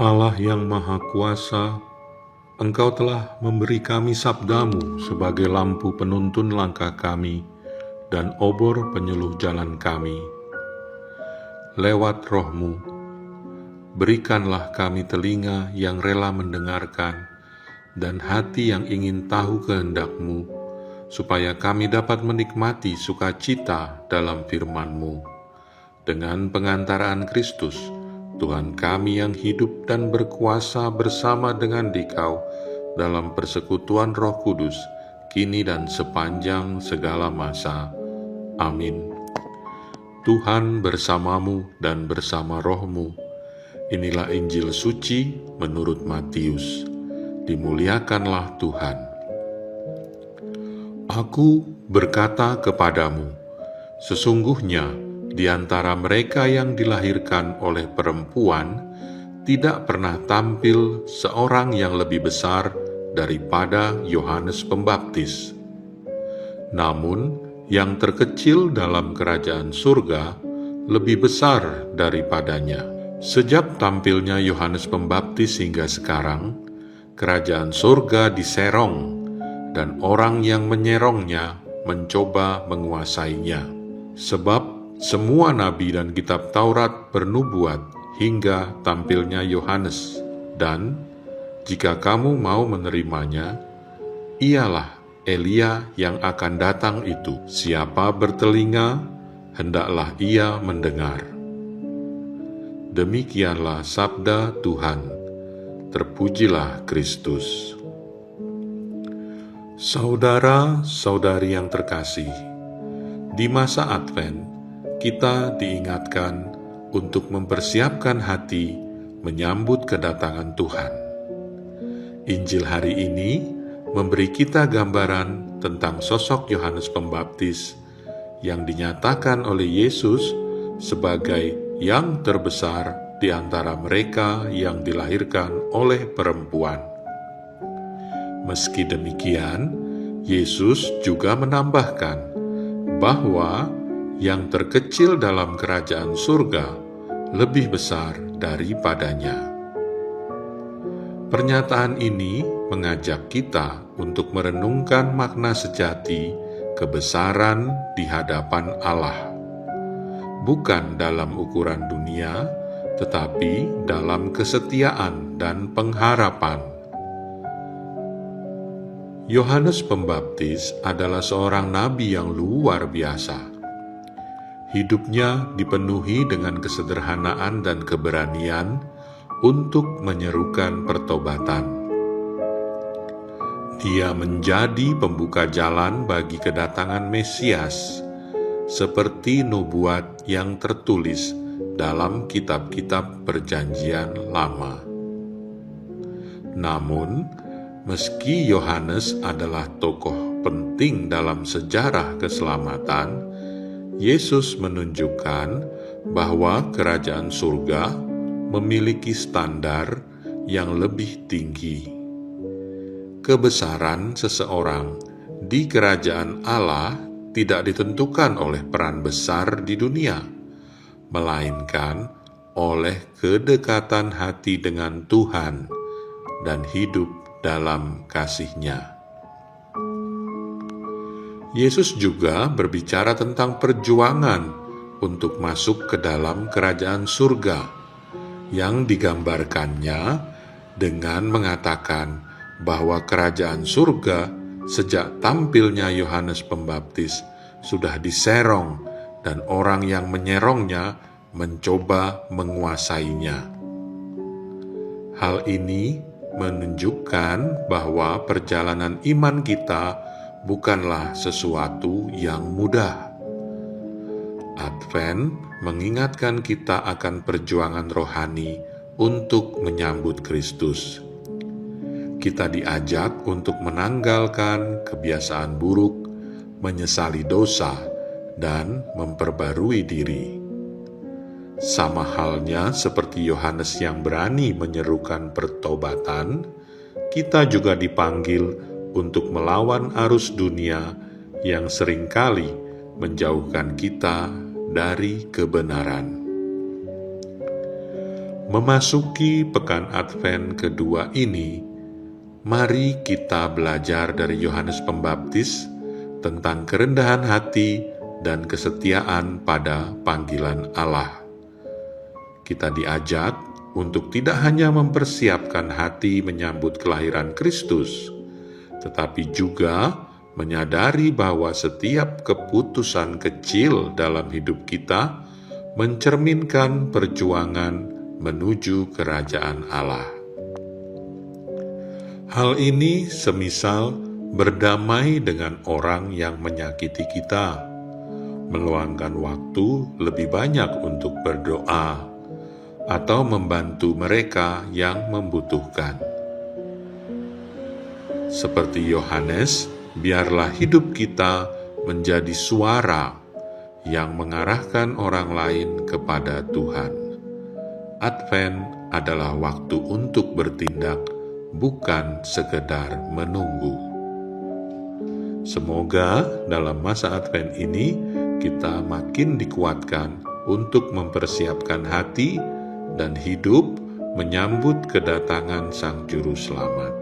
Allah yang Maha Kuasa, Engkau telah memberi kami sabdamu sebagai lampu penuntun langkah kami dan obor penyuluh jalan kami. Lewat roh-Mu, berikanlah kami telinga yang rela mendengarkan dan hati yang ingin tahu kehendak-Mu, supaya kami dapat menikmati sukacita dalam firman-Mu. Dengan pengantaraan Kristus, Tuhan kami yang hidup dan berkuasa bersama dengan Dikau dalam persekutuan Roh Kudus, kini dan sepanjang segala masa. Amin. Tuhan bersamamu dan bersama roh-Mu. Inilah Injil suci menurut Matius. Dimuliakanlah Tuhan. Aku berkata kepadamu, sesungguhnya di antara mereka yang dilahirkan oleh perempuan, tidak pernah tampil seorang yang lebih besar daripada Yohanes Pembaptis. Namun, yang terkecil dalam kerajaan surga lebih besar daripadanya. Sejak tampilnya Yohanes Pembaptis hingga sekarang, kerajaan surga diserong, dan orang yang menyerongnya mencoba menguasainya. Sebab semua nabi dan kitab Taurat bernubuat hingga tampilnya Yohanes, dan jika kamu mau menerimanya, ialah Elia yang akan datang itu. Siapa bertelinga, hendaklah ia mendengar. Demikianlah sabda Tuhan. Terpujilah Kristus. Saudara-saudari yang terkasih, di masa Advent, kita diingatkan untuk mempersiapkan hati menyambut kedatangan Tuhan. Injil hari ini memberi kita gambaran tentang sosok Yohanes Pembaptis yang dinyatakan oleh Yesus sebagai yang terbesar di antara mereka yang dilahirkan oleh perempuan. Meski demikian, Yesus juga menambahkan bahwa yang terkecil dalam kerajaan surga lebih besar daripadanya. Pernyataan ini mengajak kita untuk merenungkan makna sejati kebesaran di hadapan Allah, bukan dalam ukuran dunia, tetapi dalam kesetiaan dan pengharapan. Yohanes Pembaptis adalah seorang nabi yang luar biasa. Hidupnya dipenuhi dengan kesederhanaan dan keberanian untuk menyerukan pertobatan. Dia menjadi pembuka jalan bagi kedatangan Mesias, seperti nubuat yang tertulis dalam kitab-kitab Perjanjian Lama. Namun, meski Yohanes adalah tokoh penting dalam sejarah keselamatan, Yesus menunjukkan bahwa kerajaan surga memiliki standar yang lebih tinggi. Kebesaran seseorang di kerajaan Allah tidak ditentukan oleh peran besar di dunia, melainkan oleh kedekatan hati dengan Tuhan dan hidup dalam kasih-Nya. Yesus juga berbicara tentang perjuangan untuk masuk ke dalam kerajaan surga, yang digambarkannya dengan mengatakan bahwa kerajaan surga sejak tampilnya Yohanes Pembaptis sudah diserong dan orang yang menyerongnya mencoba menguasainya. Hal ini menunjukkan bahwa perjalanan iman kita bukanlah sesuatu yang mudah. Advent mengingatkan kita akan perjuangan rohani untuk menyambut Kristus. Kita diajak untuk menanggalkan kebiasaan buruk, menyesali dosa, dan memperbarui diri. Sama halnya seperti Yohanes yang berani menyerukan pertobatan, kita juga dipanggil untuk melawan arus dunia yang seringkali menjauhkan kita dari kebenaran. Memasuki pekan Advent kedua ini, mari kita belajar dari Yohanes Pembaptis tentang kerendahan hati dan kesetiaan pada panggilan Allah. Kita diajak untuk tidak hanya mempersiapkan hati menyambut kelahiran Kristus, tetapi juga menyadari bahwa setiap keputusan kecil dalam hidup kita mencerminkan perjuangan menuju kerajaan Allah. Hal ini semisal berdamai dengan orang yang menyakiti kita, meluangkan waktu lebih banyak untuk berdoa, atau membantu mereka yang membutuhkan. Seperti Yohanes, biarlah hidup kita menjadi suara yang mengarahkan orang lain kepada Tuhan. Advent adalah waktu untuk bertindak, bukan sekedar menunggu. Semoga dalam masa Advent ini kita makin dikuatkan untuk mempersiapkan hati dan hidup menyambut kedatangan Sang Juru Selamat.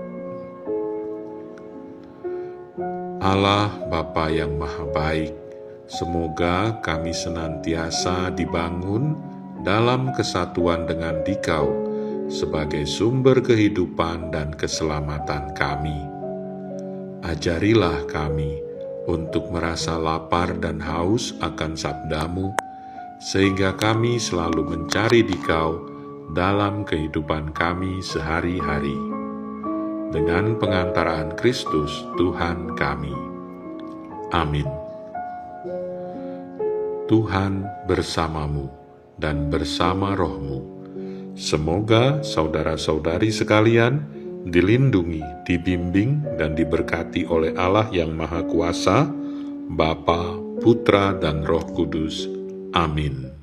Allah Bapa yang Maha Baik, semoga kami senantiasa dibangun dalam kesatuan dengan Dikau sebagai sumber kehidupan dan keselamatan kami. Ajarilah kami untuk merasa lapar dan haus akan sabda-Mu, sehingga kami selalu mencari Dikau dalam kehidupan kami sehari-hari. Dengan pengantaraan Kristus Tuhan kami. Amin. Tuhan bersamamu dan bersama rohmu. Semoga saudara-saudari sekalian dilindungi, dibimbing, dan diberkati oleh Allah yang Maha Kuasa, Bapa, Putra, dan Roh Kudus. Amin.